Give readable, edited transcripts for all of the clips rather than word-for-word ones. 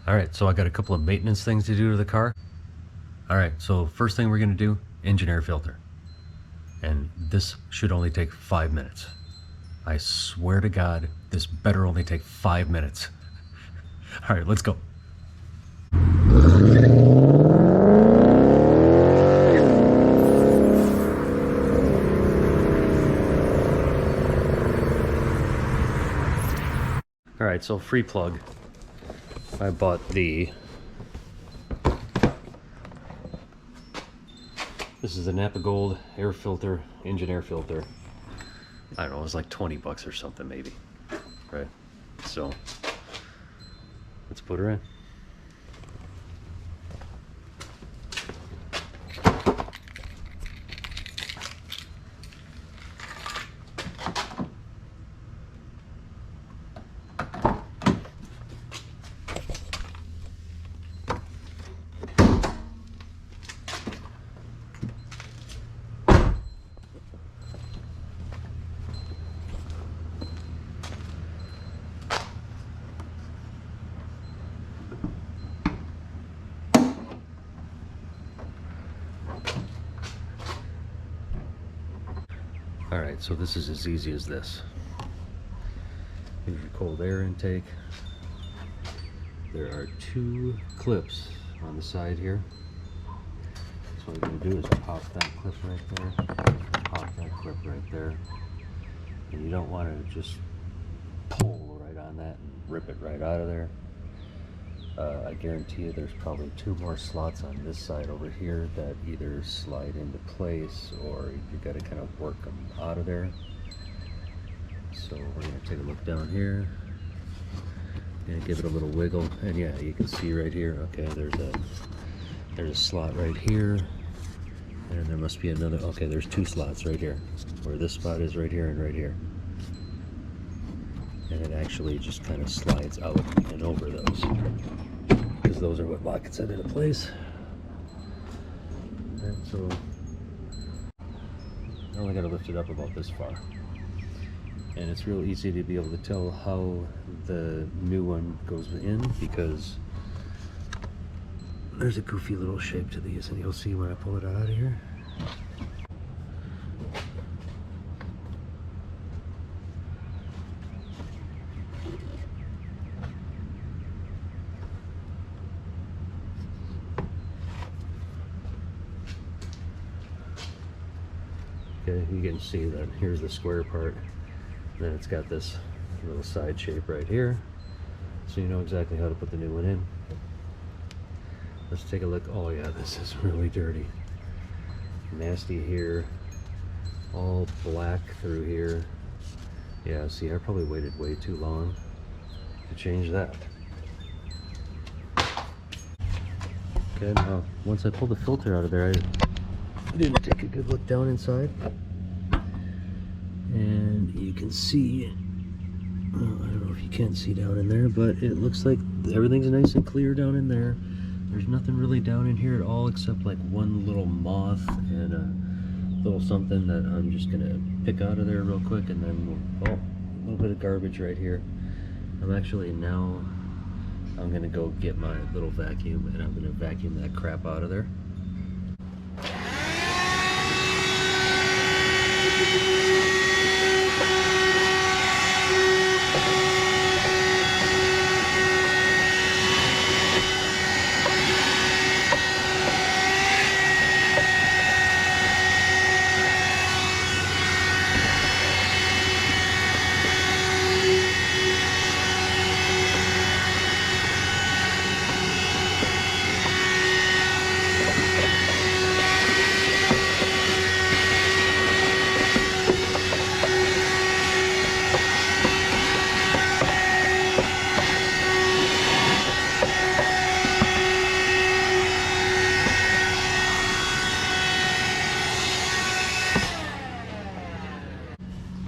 All right, so I got a couple of maintenance things to do to the car. All right, so first thing we're gonna do, engine air filter. And this should only take 5 minutes. I swear to God, this better only take 5 minutes. All right, let's go. All right, so free plug. I bought this is the Napa Gold air filter, engine air filter. I don't know, it was like 20 bucks or something maybe, right? So let's put her in. All right, so this is as easy as this. Here's your cold air intake. There are 2 clips on the side here. So what you're gonna do is pop that clip right there, pop that clip right there. And you don't want to just pull right on that and rip it right out of there. I guarantee you there's probably 2 more slots on this side over here that either slide into place or you got to kind of work them out of there. So we're going to take a look down here and give it a little wiggle, and yeah, you can see right here, okay, there's a slot right here, and there must be another, okay, there's 2 slots right here, where this spot is right here and right here. And it actually just kind of slides out and over those, because those are what lock it into place. And so I only got to lift it up about this far, and it's real easy to be able to tell how the new one goes in, because there's a goofy little shape to these, and you'll see when I pull it out of here. Okay, you can see that here's the square part, then it's got this little side shape right here, so you know exactly how to put the new one in. Let's take a look. Oh yeah, this is really dirty, nasty here, all black through here. Yeah, see, I probably waited way too long to change that. Okay, now once I pull the filter out of there, I didn't take a good look down inside, and you can see, well, I don't know if you can see down in there, but it looks like everything's nice and clear down in there. There's nothing really down in here at all except like one little moth and a little something that I'm just gonna pick out of there real quick, and then oh, a little bit of garbage right here. I'm gonna go get my little vacuum, and I'm gonna vacuum that crap out of there.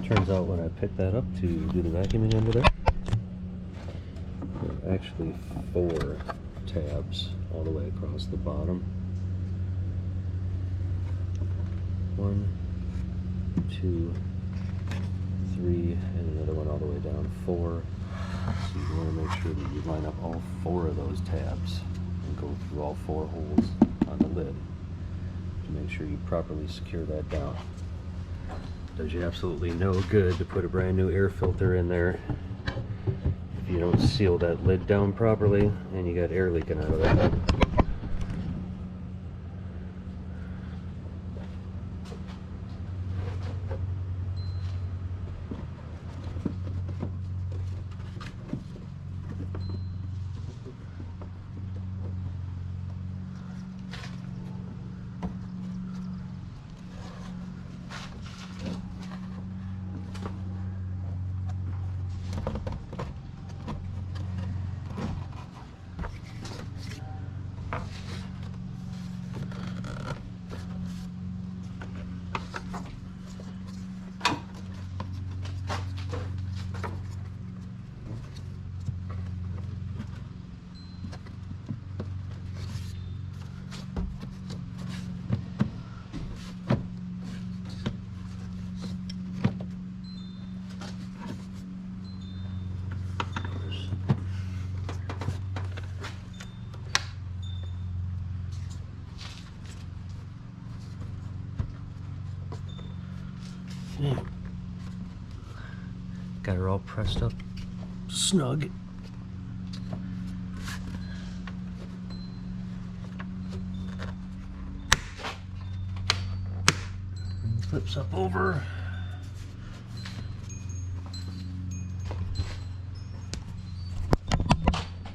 Turns out when I picked that up to do the vacuuming under there, there are actually 4 tabs all the way across the bottom. 1, 2, 3, and another one all the way down, 4. So you want to make sure that you line up all 4 of those tabs and go through all 4 holes on the lid to make sure you properly secure that down. Does you absolutely no good to put a brand new air filter in there if you don't seal that lid down properly and you got air leaking out of it. Yeah. Got her all pressed up snug. And flips up over.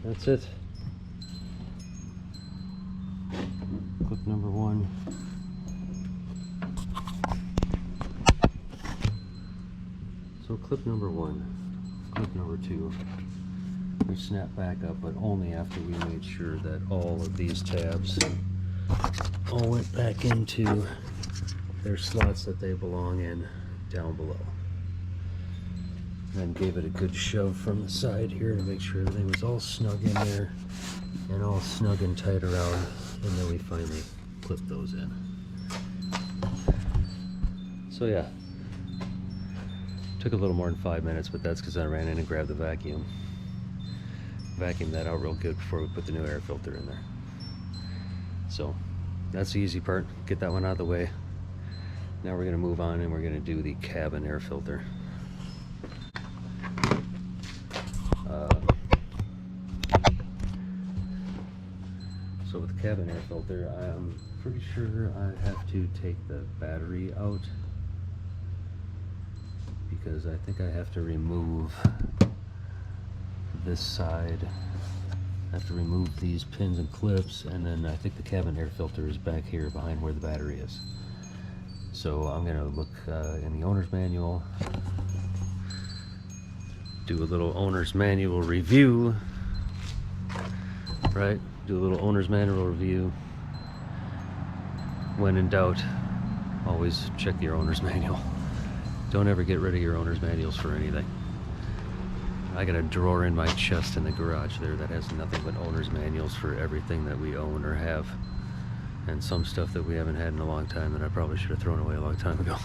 That's it. Clip number 1. So clip number 1, clip number 2, we snap back up, but only after we made sure that all of these tabs all went back into their slots that they belong in down below. And then gave it a good shove from the side here to make sure everything was all snug in there and all snug and tight around, and then we finally clipped those in. So yeah. Took a little more than 5 minutes, but that's because I ran in and grabbed the vacuum. Vacuumed that out real good before we put the new air filter in there. So that's the easy part. Get that one out of the way. Now we're going to move on and we're going to do the cabin air filter. So with the cabin air filter, I'm pretty sure I have to take the battery out, because I think I have to remove this side. I have to remove these pins and clips, and then I think the cabin air filter is back here behind where the battery is. So I'm gonna look in the owner's manual, do a little owner's manual review, right? Do a little owner's manual review. When in doubt, always check your owner's manual. Don't ever get rid of your owner's manuals for anything. I got a drawer in my chest in the garage there that has nothing but owner's manuals for everything that we own or have. And some stuff that we haven't had in a long time that I probably should have thrown away a long time ago.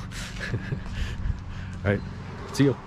Alright, see you.